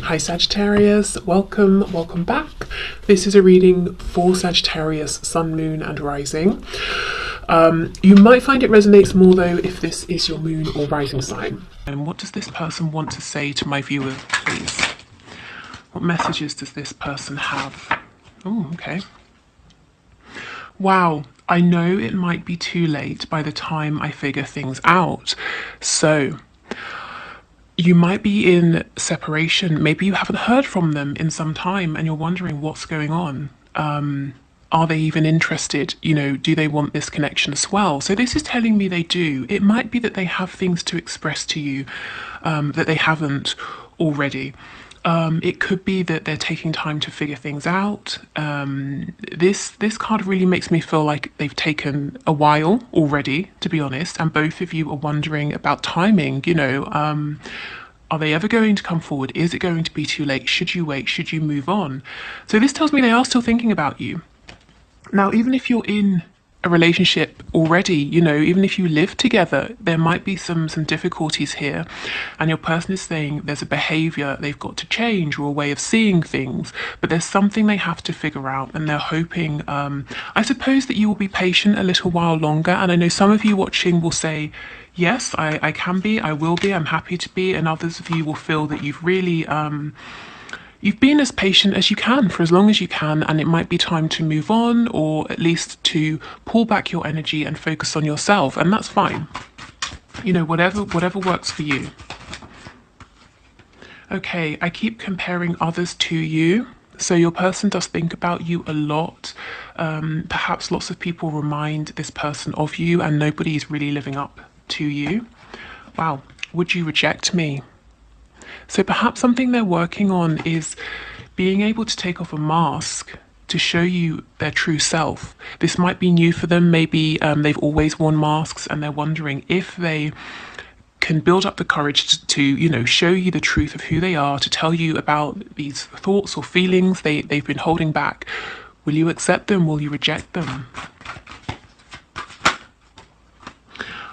Hi Sagittarius, welcome back. This is a reading for Sagittarius, Sun, Moon and Rising. You might find it resonates more though if this is your moon or rising sign. And what does this person want to say to my viewer, please? What messages does this person have? Oh, okay. Wow, I know it might be too late by the time I figure things out. So, you might be in separation. Maybe you haven't heard from them in some time and you're wondering what's going on. Are they even interested? You know, do they want this connection as well? So this is telling me they do. It might be that they have things to express to you that they haven't already. It could be that they're taking time to figure things out. This card really makes me feel like they've taken a while already, to be honest, and both of you are wondering about timing, you know. Are they ever going to come forward? Is it going to be too late? Should you wait? Should you move on? So this tells me they are still thinking about you. Now, even if you're in a relationship already, you know, even if you live together, there might be some difficulties here, and your person is saying there's a behavior they've got to change or a way of seeing things, but there's something they have to figure out, and they're hoping, I suppose, that you will be patient a little while longer. And I know some of you watching will say, yes, I can be, I will be, I'm happy to be, and others of you will feel that you've really you've been as patient as you can for as long as you can, and it might be time to move on, or at least to pull back your energy and focus on yourself, and that's fine. You know, whatever works for you. Okay, I keep comparing others to you. So your person does think about you a lot. Perhaps lots of people remind this person of you and nobody is really living up to you. Wow, would you reject me? So perhaps something they're working on is being able to take off a mask to show you their true self. This might be new for them. Maybe they've always worn masks and they're wondering if they can build up the courage to you know, show you the truth of who they are, to tell you about these thoughts or feelings they've been holding back. Will you accept them? Will you reject them?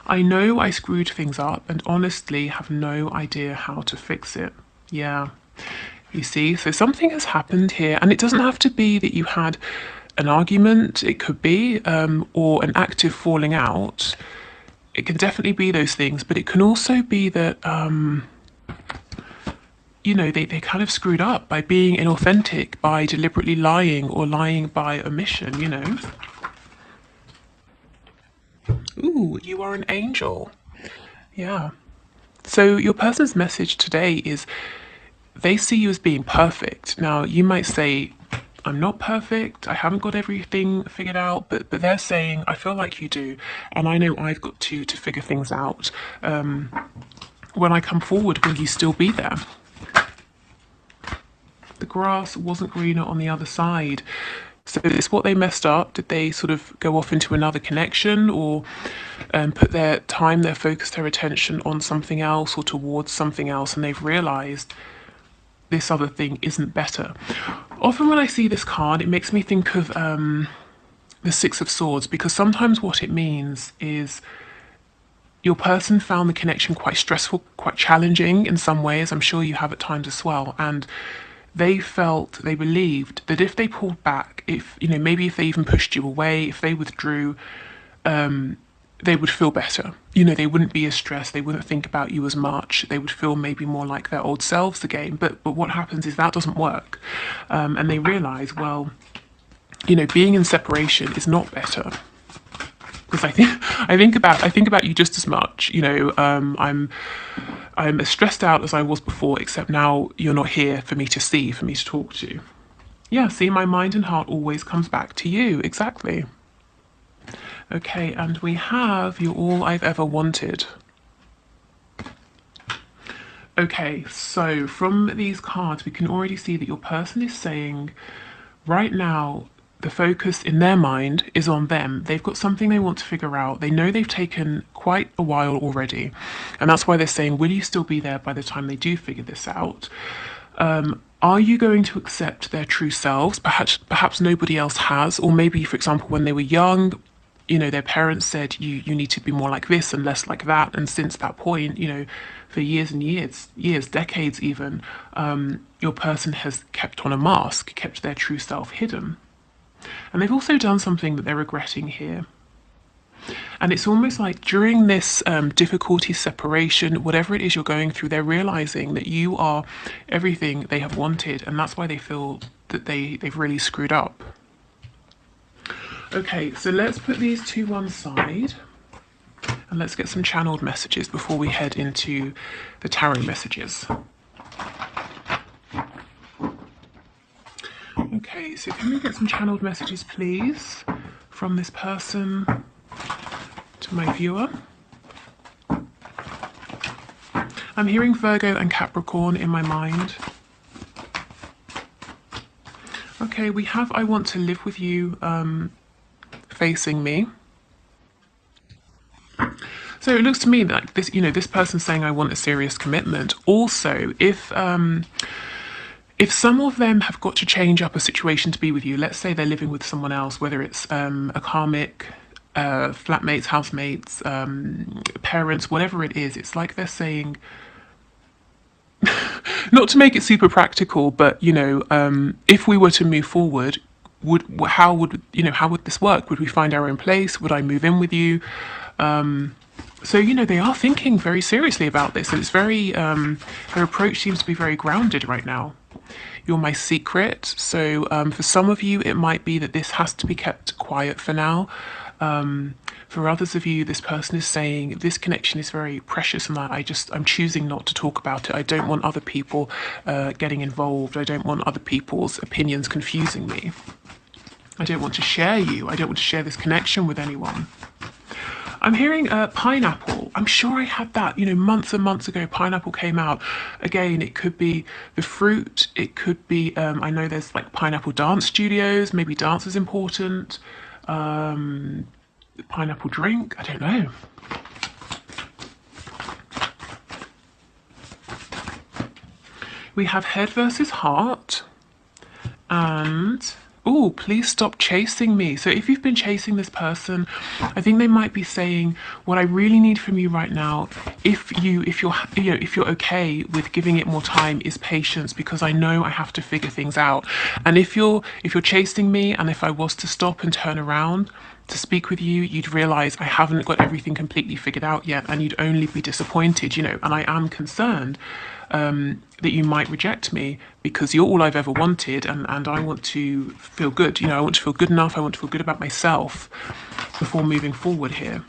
I know I screwed things up and honestly have no idea how to fix it. Yeah, you see, so something has happened here, and it doesn't have to be that you had an argument. It could be, or an active falling out. It can definitely be those things, but it can also be that, you know, they kind of screwed up by being inauthentic, by deliberately lying, or lying by omission, you know. Ooh, you are an angel. Yeah. So your person's message today is they see you as being perfect. Now, you might say, I'm not perfect, I haven't got everything figured out, but they're saying, I feel like you do, and I know I've got to figure things out. When I come forward, will you still be there? The grass wasn't greener on the other side. So is this what they messed up? Did they sort of go off into another connection, or put their time, their focus, their attention on something else or towards something else, and they've realized this other thing isn't better? Often when I see this card, it makes me think of the Six of Swords, because sometimes what it means is your person found the connection quite stressful, quite challenging in some ways. I'm sure you have at times as well. And they believed that if they pulled back, if, you know, maybe if they even pushed you away, if they withdrew, they would feel better. You know, they wouldn't be as stressed, they wouldn't think about you as much, they would feel maybe more like their old selves again. But what happens is that doesn't work. And they realize, well, you know, being in separation is not better. Because I think about you just as much. You know, I'm as stressed out as I was before, except now you're not here for me to see, for me to talk to. Yeah, see, my mind and heart always comes back to you. Exactly. Okay, and we have You're All I've Ever Wanted. Okay, so from these cards, we can already see that your person is saying right now, the focus in their mind is on them. They've got something they want to figure out. They know they've taken quite a while already. And that's why they're saying, will you still be there by the time they do figure this out? Are you going to accept their true selves? Perhaps nobody else has. Or maybe, for example, when they were young, you know, their parents said you need to be more like this and less like that, and since that point, you know, for years and years, decades even, your person has kept on a mask, kept their true self hidden. And they've also done something that they're regretting here. And it's almost like during this difficulty, separation, whatever it is you're going through, they're realizing that you are everything they have wanted, and that's why they feel that they've really screwed up. Okay, so let's put these to one side and let's get some channeled messages before we head into the tarot messages. Okay, so can we get some channeled messages, please, from this person to my viewer? I'm hearing Virgo and Capricorn in my mind. Okay, we have I want to live with you facing me. So it looks to me like this, you know, this person's saying I want a serious commitment. Also, if some of them have got to change up a situation to be with you, let's say they're living with someone else, whether it's a karmic, flatmates, housemates, parents, whatever it is, it's like they're saying, not to make it super practical, but you know, if we were to move forward, how would this work? Would we find our own place? Would I move in with you? So you know, they are thinking very seriously about this, and it's very their approach seems to be very grounded right now. You're my secret. So for some of you, it might be that this has to be kept quiet for now. For others of you, this person is saying this connection is very precious and that I'm choosing not to talk about it. I don't want other people getting involved. I don't want other people's opinions confusing me. I don't want to share you. I don't want to share this connection with anyone. I'm hearing pineapple. I'm sure I had that, you know, months and months ago. Pineapple came out. Again, it could be the fruit. It could be, I know there's like pineapple dance studios. Maybe dance is important. Pineapple drink. I don't know. We have head versus heart. And oh, please stop chasing me. So if you've been chasing this person, I think they might be saying, what I really need from you right now, if you're okay with giving it more time, is patience, because I know I have to figure things out. And if you're chasing me, and if I was to stop and turn around to speak with you, you'd realize I haven't got everything completely figured out yet, and you'd only be disappointed, you know, and I am concerned that you might reject me because you're all I've ever wanted, and I want to feel good, you know, I want to feel good enough, I want to feel good about myself before moving forward here.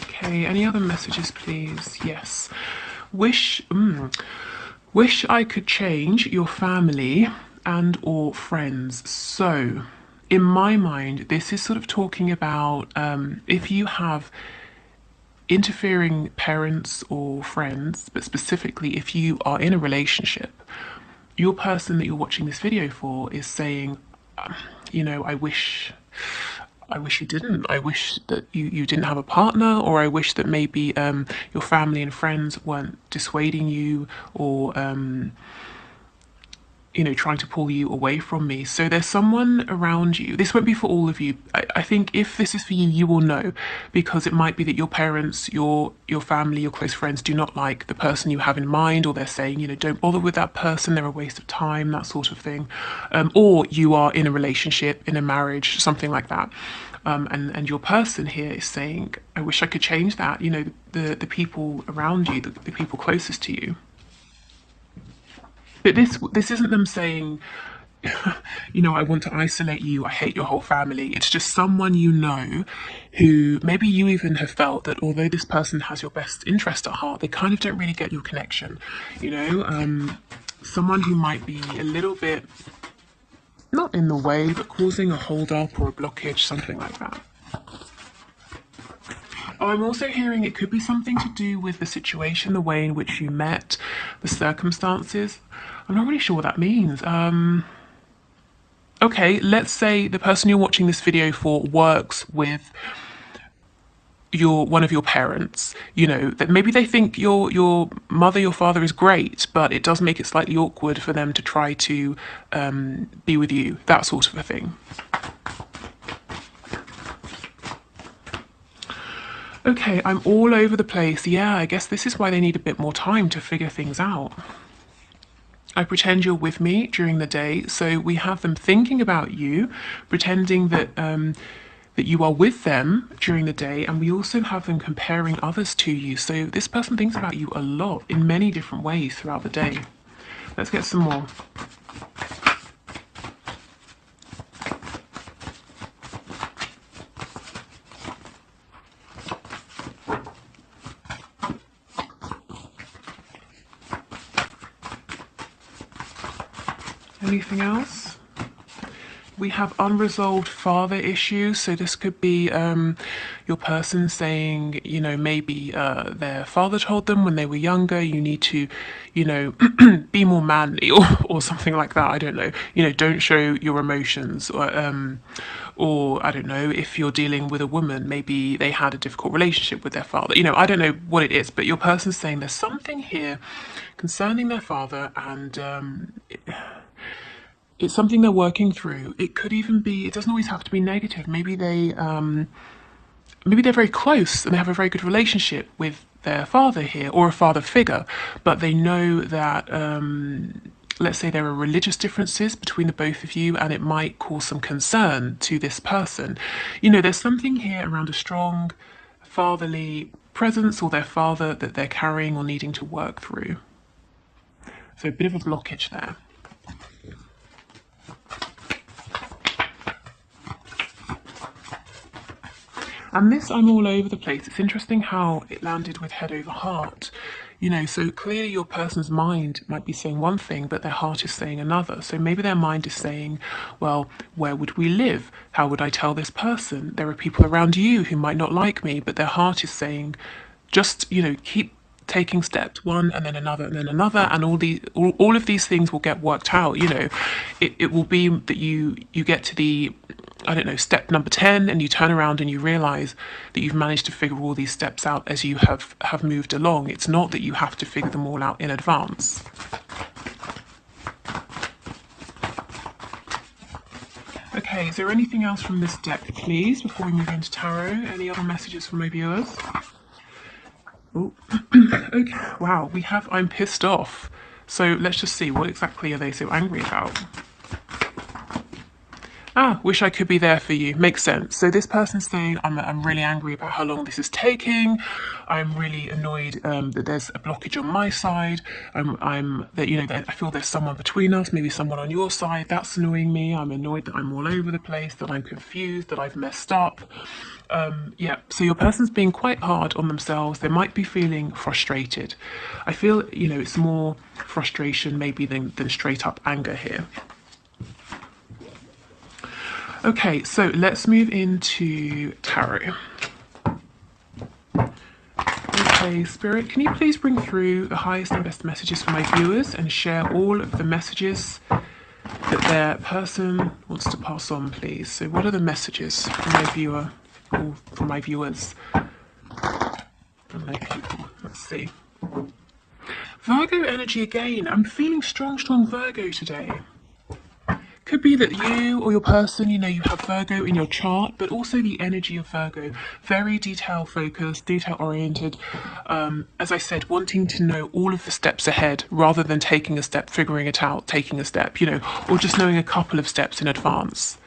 Okay, any other messages, please? Yes. Wish I could change your family and or friends. So in my mind, this is sort of talking about if you have interfering parents or friends, but specifically if you are in a relationship, your person that you're watching this video for is saying, you know, I wish you didn't. I wish that you didn't have a partner, or I wish that maybe your family and friends weren't dissuading you, or you know, trying to pull you away from me. So there's someone around you. This won't be for all of you. I think if this is for you, you will know, because it might be that your parents, your family, your close friends do not like the person you have in mind, or they're saying, you know, don't bother with that person, they're a waste of time, that sort of thing. Or you are in a relationship, in a marriage, something like that. And your person here is saying, I wish I could change that, you know, the people around you, the people closest to you. But this isn't them saying, you know, I want to isolate you, I hate your whole family. It's just someone you know who maybe you even have felt that although this person has your best interest at heart, they kind of don't really get your connection. You know, someone who might be a little bit, not in the way, but causing a hold up or a blockage, something like that. Oh, I'm also hearing it could be something to do with the situation, the way in which you met, the circumstances. I'm not really sure what that means. Okay, let's say the person you're watching this video for works with one of your parents, you know, that maybe they think your mother, your father is great, but it does make it slightly awkward for them to try to be with you, that sort of a thing. Okay, I'm all over the place. Yeah, I guess this is why they need a bit more time to figure things out. I pretend you're with me during the day, so we have them thinking about you, pretending that you are with them during the day, and we also have them comparing others to you. So this person thinks about you a lot in many different ways throughout the day. Let's get some more. Anything else? We have unresolved father issues. So this could be your person saying, you know, maybe their father told them when they were younger, you need to, you know, be more manly, or something like that. I don't know. You know, don't show your emotions, or I don't know, if you're dealing with a woman, maybe they had a difficult relationship with their father. You know, I don't know what it is, but your person's saying there's something here concerning their father, and it's something they're working through. It could even be, it doesn't always have to be negative. Maybe maybe they're very close and they have a very good relationship with their father here, or a father figure, but they know that, let's say there are religious differences between the both of you, and it might cause some concern to this person. You know, there's something here around a strong fatherly presence, or their father that they're carrying or needing to work through. So a bit of a blockage there. And this, I'm all over the place. It's interesting how it landed with head over heart. You know, so clearly your person's mind might be saying one thing, but their heart is saying another. So maybe their mind is saying, well, where would we live? How would I tell this person? There are people around you who might not like me, but their heart is saying, just, you know, keep taking steps, one and then another and then another, and all of these things will get worked out. You know, it will be that you get to the, I don't know, step number 10, and you turn around and you realize that you've managed to figure all these steps out as you have moved along. It's not that you have to figure them all out in advance. Okay, is there anything else from this deck, please, before we move into tarot? Any other messages from my viewers? Oh, okay, wow, we have I'm pissed off. So let's just see, what exactly are they so angry about? Ah, wish I could be there for you. Makes sense. So this person's saying, I'm really angry about how long this is taking. I'm really annoyed that there's a blockage on my side. I'm that, you know, that I feel there's someone between us, maybe someone on your side. That's annoying me. I'm annoyed that I'm all over the place, that I'm confused, that I've messed up. Yeah, so your person's being quite hard on themselves. They might be feeling frustrated. I feel, you know, it's more frustration maybe than straight up anger here. Okay, so let's move into tarot. Okay, Spirit, can you please bring through the highest and best messages for my viewers and share all of the messages that their person wants to pass on, please? So what are the messages from my viewer, or from my viewers, from my people? Let's see. Virgo energy again. I'm feeling strong Virgo today. Could be that you or your person, you know, you have Virgo in your chart, but also the energy of Virgo, very detail focused, detail oriented. As I said, wanting to know all of the steps ahead rather than taking a step, figuring it out, taking a step, you know, or just knowing a couple of steps in advance.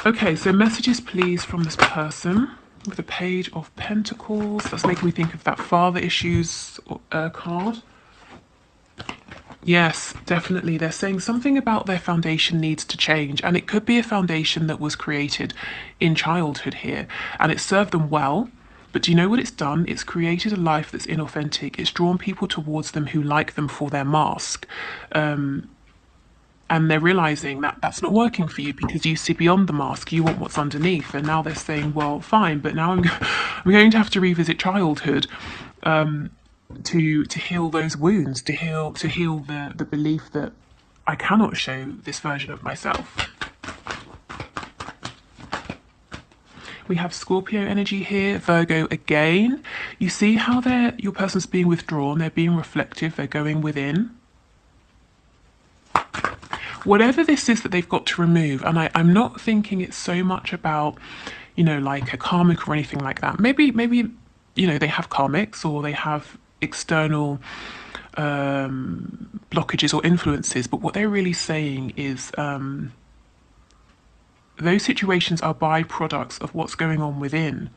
Okay, so messages please from this person with the Page of Pentacles. That's making me think of that father issues card. Yes, definitely. They're saying something about their foundation needs to change, and it could be a foundation that was created in childhood here, and it served them well. But do you know what it's done? It's created a life that's inauthentic. It's drawn people towards them who like them for their mask. And they're realizing that that's not working for you because you see beyond the mask. You want what's underneath. And now they're saying, well, fine, but now I'm going to have to revisit childhood. To heal those wounds, to heal the belief that I cannot show this version of myself. We have Scorpio energy here, Virgo again. You see how your person's being withdrawn, they're being reflective, they're going within. Whatever this is that they've got to remove, and I'm not thinking it's so much about, like a karmic or anything like that. Maybe, they have karmics or they have external blockages or influences, but what they're really saying is those situations are byproducts of what's going on within.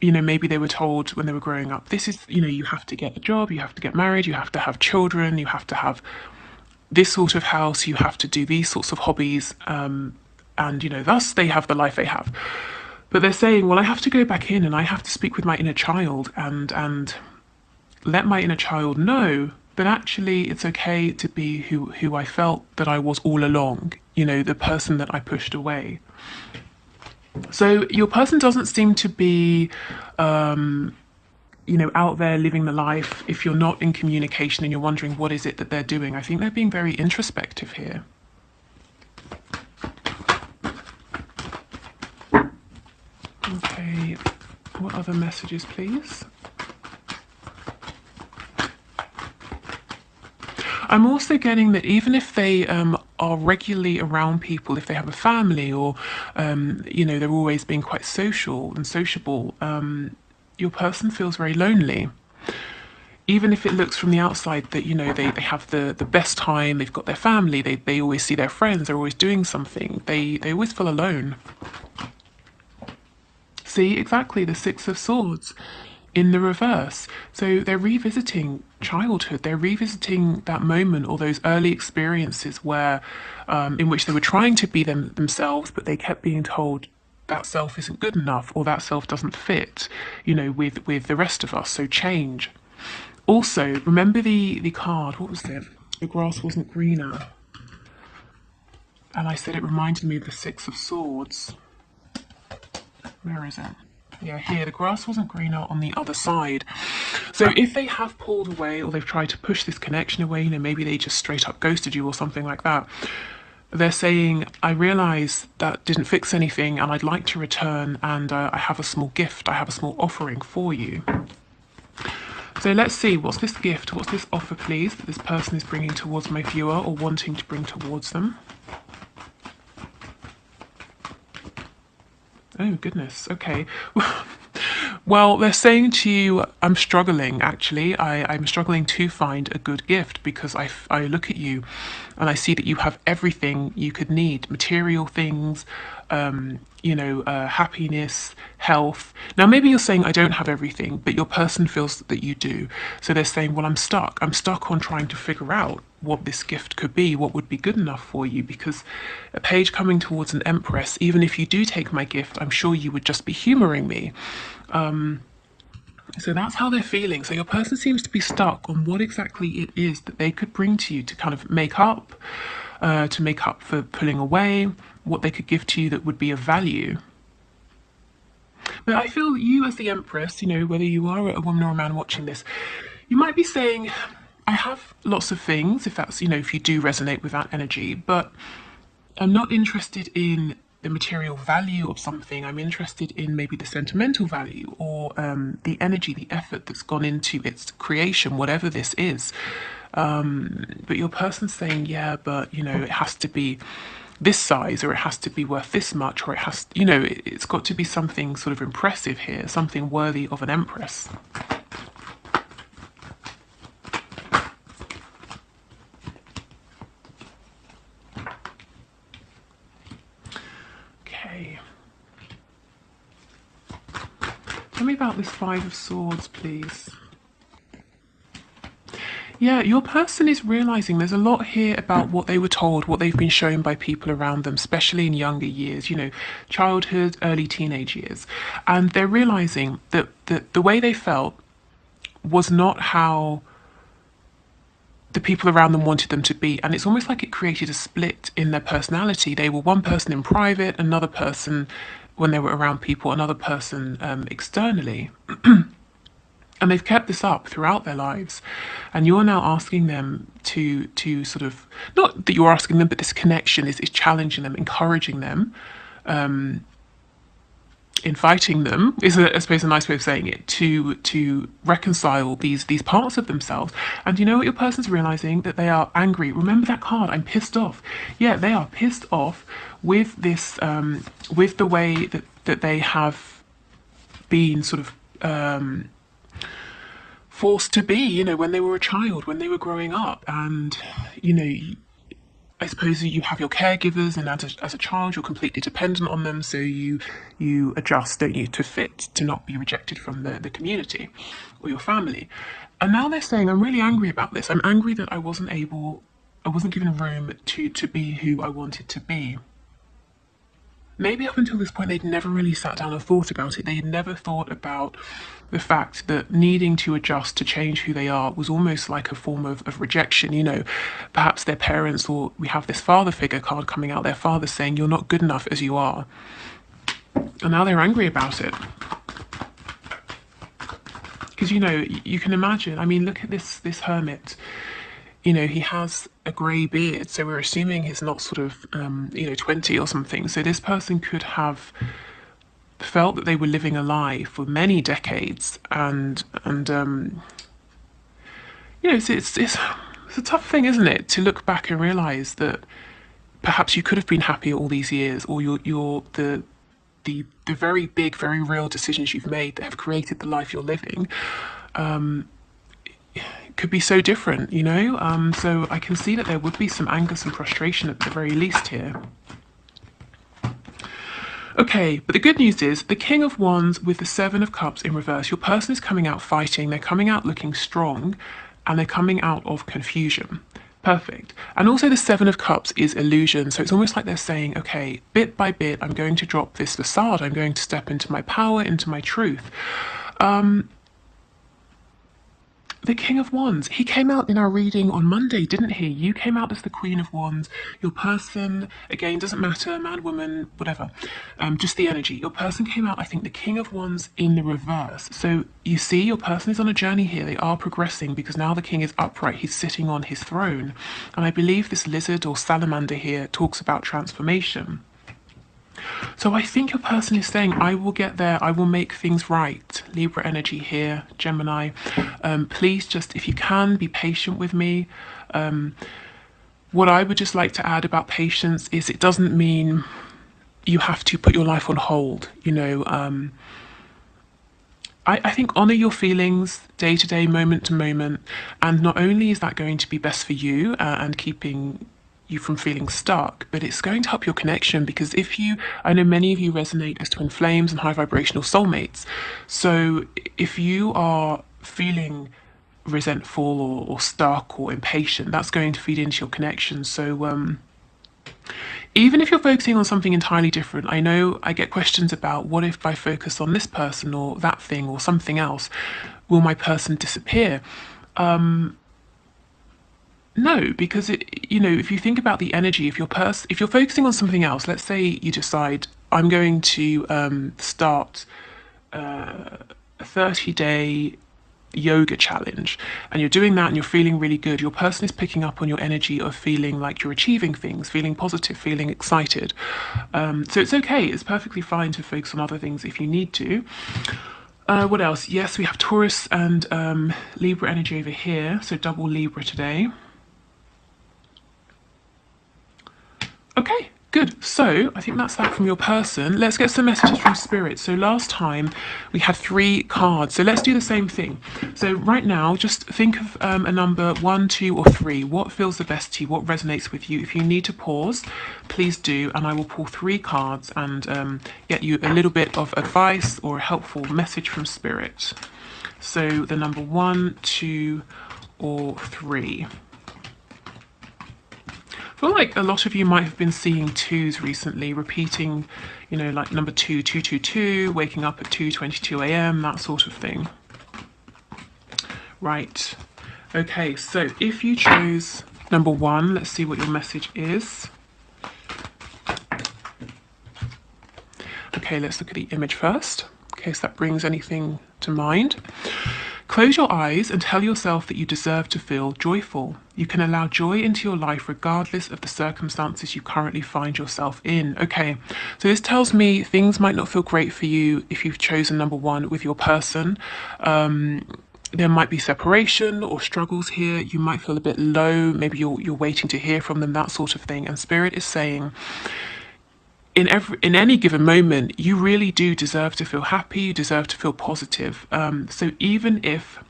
Maybe they were told when they were growing up, this is, you have to get a job, you have to get married, you have to have children, you have to have this sort of house, you have to do these sorts of hobbies, and thus they have the life they have. But they're saying, well, I have to go back in and I have to speak with my inner child and let my inner child know that actually it's okay to be who I felt that I was all along, the person that I pushed away. So your person doesn't seem to be out there living the life. If you're not in communication and you're wondering what is it that they're doing, I think they're being very introspective here. Okay, what other messages, please? I'm also getting that even if they are regularly around people, if they have a family or, they're always being quite social and sociable, your person feels very lonely. Even if it looks from the outside that, they have the best time, they've got their family, they always see their friends, they're always doing something, they always feel alone. See, exactly, the Six of Swords in the reverse. So they're revisiting childhood, they're revisiting that moment or those early experiences where, in which they were trying to be themselves, but they kept being told, that self isn't good enough or that self doesn't fit, with the rest of us, so change. Also, remember the card, what was it? The grass wasn't greener. And I said it reminded me of the Six of Swords. Where is it? Yeah, here, the grass wasn't greener on the other side. So if they have pulled away or they've tried to push this connection away, maybe they just straight up ghosted you or something like that, they're saying, I realise that didn't fix anything and I'd like to return and I have a small gift, I have a small offering for you. So let's see, what's this gift, what's this offer, please, that this person is bringing towards my viewer or wanting to bring towards them? Oh, goodness, okay. Well, they're saying to you, I'm struggling, actually. I'm struggling to find a good gift because I look at you and I see that you have everything you could need. Material things, happiness, health. Now, maybe you're saying I don't have everything, but your person feels that you do. So they're saying, well, I'm stuck. I'm stuck on trying to figure out what this gift could be, what would be good enough for you, because a page coming towards an empress, even if you do take my gift, I'm sure you would just be humoring me. So that's how they're feeling. So your person seems to be stuck on what exactly it is that they could bring to you to kind of make up for pulling away, what they could give to you that would be of value. But I feel you as the empress, whether you are a woman or a man watching this, you might be saying, I have lots of things, if that's, if you do resonate with that energy, but I'm not interested in the material value of something. I'm interested in maybe the sentimental value or the energy, the effort that's gone into its creation, whatever this is. But your person's saying, yeah, but, it has to be this size or it has to be worth this much or it has, it's got to be something sort of impressive here, something worthy of an empress. Tell me about this Five of Swords, please. Yeah, your person is realizing there's a lot here about what they were told, what they've been shown by people around them, especially in younger years, childhood, early teenage years. And they're realizing that the way they felt was not how the people around them wanted them to be. And it's almost like it created a split in their personality. They were one person in private, another person when they were around people, another person externally. And they've kept this up throughout their lives. And you're now asking them to sort of, not that you're asking them, but this connection is challenging them, encouraging them in fighting them, is I suppose a nice way of saying it, to reconcile these parts of themselves. And you know what your person's realizing? That they are angry. Remember that card, I'm pissed off. Yeah, they are pissed off with this, with the way that they have been sort of forced to be, you know, when they were a child, when they were growing up. And, you know, I suppose you have your caregivers, and as a child, you're completely dependent on them. So you adjust, don't you, to fit, to not be rejected from the community or your family. And now they're saying, I'm really angry about this. I'm angry that I wasn't given room to be who I wanted to be. Maybe up until this point, they'd never really sat down and thought about it. They had never thought about the fact that needing to adjust to change who they are was almost like a form of rejection. You know, perhaps their parents, or we have this father figure card coming out, their father saying, you're not good enough as you are. And now they're angry about it. Because, you know, you can imagine, I mean, look at this hermit. You know, he has a grey beard, so we're assuming he's not sort of, 20 or something. So this person could have felt that they were living a lie for many decades, and it's a tough thing, isn't it, to look back and realise that perhaps you could have been happy all these years, or the very big, very real decisions you've made that have created the life you're living. Could be so different, you know. So I can see that there would be some anger, some frustration at the very least here. Okay, but the good news is the King of Wands with the Seven of Cups in reverse. Your person is coming out fighting, they're coming out looking strong, and they're coming out of confusion. Perfect. And also the Seven of Cups is illusion. So it's almost like they're saying, okay, bit by bit, I'm going to drop this facade. I'm going to step into my power, into my truth. The King of Wands, he came out in our reading on Monday, didn't he? You came out as the Queen of Wands. Your person, again, doesn't matter, man, woman, whatever, just the energy. Your person came out, I think, the King of Wands in the reverse. So you see, your person is on a journey here. They are progressing because now the King is upright. He's sitting on his throne. And I believe this lizard or salamander here talks about transformation. So I think your person is saying, I will get there, I will make things right. Libra energy here, Gemini. Please just, if you can, be patient with me. What I would just like to add about patience is it doesn't mean you have to put your life on hold, you know. I think honour your feelings day to day, moment to moment. And not only is that going to be best for you and keeping you from feeling stuck, but it's going to help your connection, because I know many of you resonate as twin flames and high vibrational soulmates. So if you are feeling resentful or stuck or impatient, that's going to feed into your connection. So even if you're focusing on something entirely different, I know I get questions about, what if I focus on this person or that thing or something else? Will my person disappear? No, because if you think about the energy, if you're focusing on something else, let's say you decide, I'm going to start a 30-day yoga challenge, and you're doing that and you're feeling really good, your person is picking up on your energy of feeling like you're achieving things, feeling positive, feeling excited. So it's okay, it's perfectly fine to focus on other things if you need to. What else? Yes, we have Taurus and Libra energy over here, so double Libra today. Okay, good. So I think that's that from your person. Let's get some messages from Spirit. So last time we had 3 cards. So let's do the same thing. So right now, just think of a number 1, 2, or 3. What feels the best to you? What resonates with you? If you need to pause, please do. And I will pull 3 cards and get you a little bit of advice or a helpful message from Spirit. So the number 1, 2, or 3. I feel like a lot of you might have been seeing 2s recently, repeating, like number 2, 222, waking up at 2:22 a.m., that sort of thing. Right. Okay, so if you chose number 1, let's see what your message is. Okay, let's look at the image first, in case that brings anything to mind. Close your eyes and tell yourself that you deserve to feel joyful. You can allow joy into your life regardless of the circumstances you currently find yourself in. Okay, so this tells me things might not feel great for you if you've chosen number one with your person. There might be separation or struggles here. You might feel a bit low. Maybe you're waiting to hear from them, that sort of thing. And Spirit is saying, in any given moment, you really do deserve to feel happy. You deserve to feel positive. So even if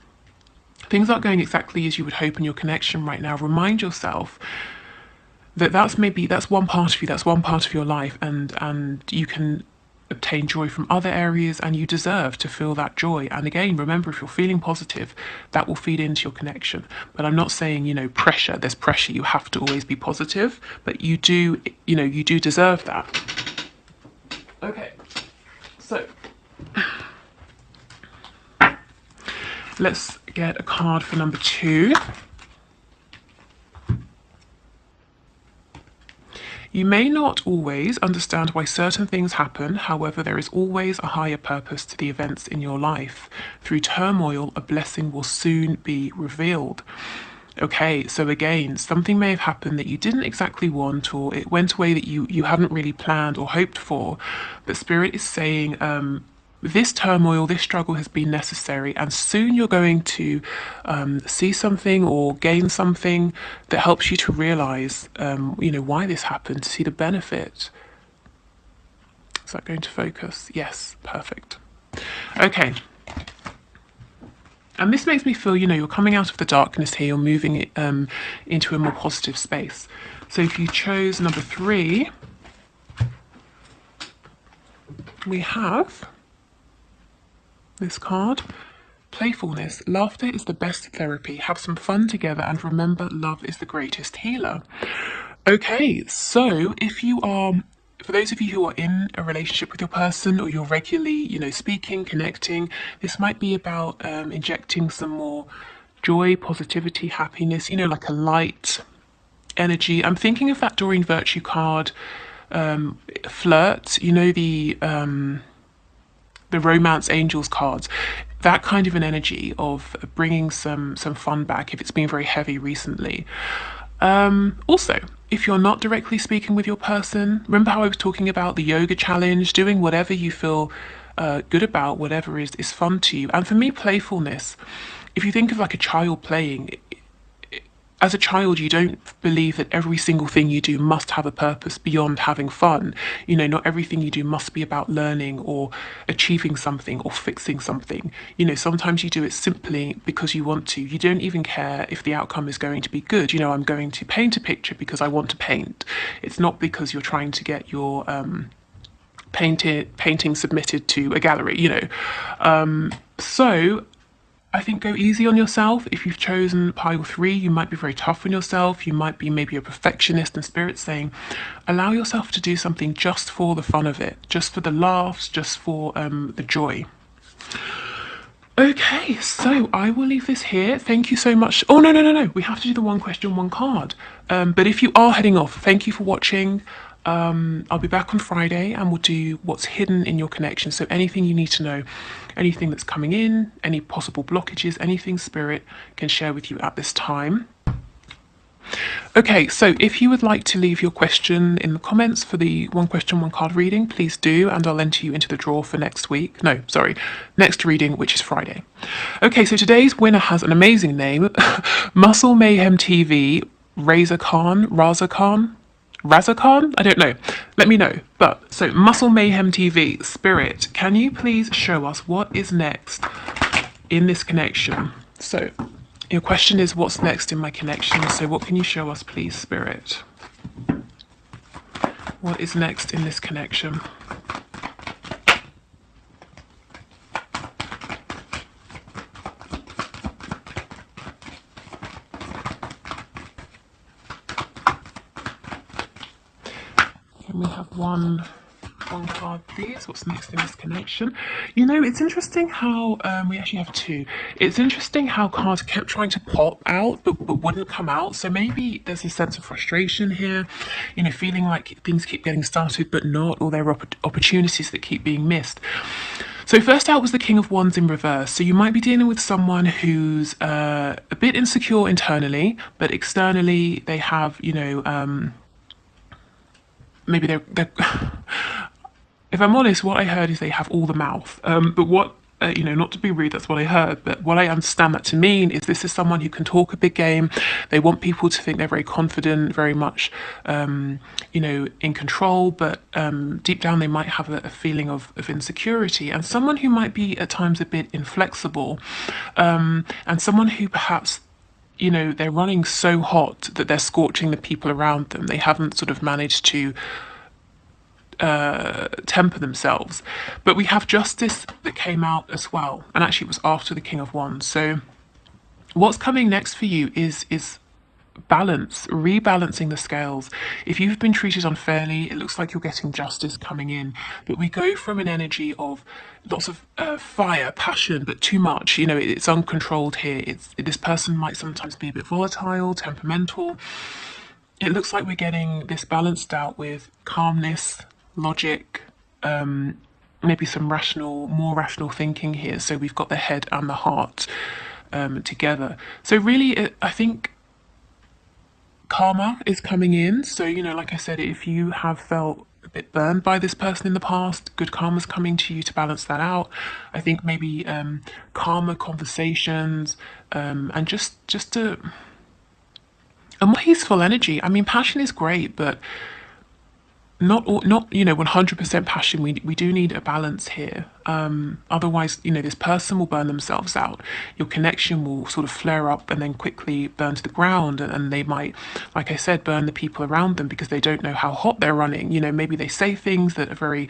things aren't going exactly as you would hope in your connection right now, remind yourself that that's one part of you, that's one part of your life, and you can obtain joy from other areas, and you deserve to feel that joy. And again, remember, if you're feeling positive, that will feed into your connection. But I'm not saying, pressure. There's pressure. You have to always be positive, but you do deserve that. Okay, so let's get a card for number 2. You may not always understand why certain things happen, however, there is always a higher purpose to the events in your life. Through turmoil, a blessing will soon be revealed. Okay, so again, something may have happened that you didn't exactly want, or it went away that you hadn't really planned or hoped for, but Spirit is saying, this turmoil, this struggle has been necessary, and soon you're going to see something or gain something that helps you to realize, why this happened, to see the benefit. Is that going to focus? Yes, perfect. Okay. And this makes me feel, you're coming out of the darkness here, you're moving into a more positive space. So if you chose number 3, we have this card. Playfulness. Laughter is the best therapy. Have some fun together, and remember, love is the greatest healer. Okay, so if you are, for those of you who are in a relationship with your person, or you're regularly, speaking, connecting, this might be about injecting some more joy, positivity, happiness, like a light energy. I'm thinking of that Doreen Virtue card, flirt, the romance angels cards, that kind of an energy of bringing some fun back if it's been very heavy recently. Also, if you're not directly speaking with your person, remember how I was talking about the yoga challenge, doing whatever you feel good about, whatever is fun to you. And for me, playfulness, if you think of like a child playing, as a child, you don't believe that every single thing you do must have a purpose beyond having fun. Not everything you do must be about learning or achieving something or fixing something. Sometimes you do it simply because you want to. You don't even care if the outcome is going to be good. I'm going to paint a picture because I want to paint. It's not because you're trying to get your painting submitted to a gallery, So I think go easy on yourself. If you've chosen pile 3, you might be very tough on yourself. You might be maybe a perfectionist, and Spirit's saying, allow yourself to do something just for the fun of it, just for the laughs, just for the joy. Okay, so I will leave this here. Thank you so much. Oh, no. We have to do the one question, one card. But if you are heading off, thank you for watching. I'll be back on Friday, and we'll do what's hidden in your connection. So anything you need to know, anything that's coming in, any possible blockages, anything Spirit can share with you at this time. Okay, so if you would like to leave your question in the comments for the one question, one card reading, please do, and I'll enter you into the draw for next week. No, sorry, next reading, which is Friday. Okay, so today's winner has an amazing name, Muscle Mayhem TV, Raza Khan? I don't know. Let me know. But so Muscle Mayhem TV, Spirit, can you please show us what is next in this connection? So your question is, what's next in my connection? So what can you show us, please, Spirit? What is next in this connection? Can we have one card, please? What's next in this connection? It's interesting how we actually have 2. It's interesting how cards kept trying to pop out but wouldn't come out. So maybe there's a sense of frustration here, feeling like things keep getting started but not, or there are opportunities that keep being missed. So first out was the King of Wands in reverse. So you might be dealing with someone who's a bit insecure internally, but externally they have, maybe they're if I'm honest, what I heard is they have all the mouth. But what, not to be rude, that's what I heard. But what I understand that to mean is this is someone who can talk a big game. They want people to think they're very confident, very much, in control. But deep down, they might have a feeling of insecurity. And someone who might be at times a bit inflexible. And someone who perhaps they're running so hot that they're scorching the people around them. They haven't sort of managed to temper themselves. But we have justice that came out as well, and actually it was after the King of Wands. So what's coming next for you is balance, rebalancing the scales. If you've been treated unfairly, it looks like you're getting justice coming in. But we go from an energy of lots of fire, passion, but too much. It's uncontrolled here. This person might sometimes be a bit volatile, temperamental. It looks like we're getting this balanced out with calmness, logic, maybe some more rational thinking here. So we've got the head and the heart together. So really, I think karma is coming in. So, like I said, if you have felt a bit burned by this person in the past, good karma's coming to you to balance that out. I think maybe calmer conversations and just a more peaceful energy. I mean, passion is great, but not 100% passion. We do need a balance here. Otherwise, this person will burn themselves out. Your connection will sort of flare up and then quickly burn to the ground, and they might, like I said, burn the people around them because they don't know how hot they're running. Maybe they say things that are very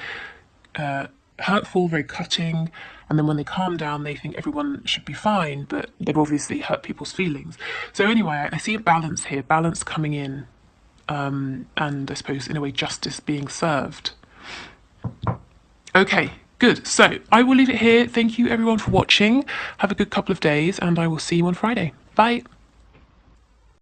hurtful, very cutting, and then when they calm down, they think everyone should be fine, but they've obviously hurt people's feelings. So anyway, I see a balance here, balance coming in. And I suppose in a way justice being served. Okay, good. So I will leave it here. Thank you everyone for watching. Have a good couple of days and I will see you on Friday. Bye.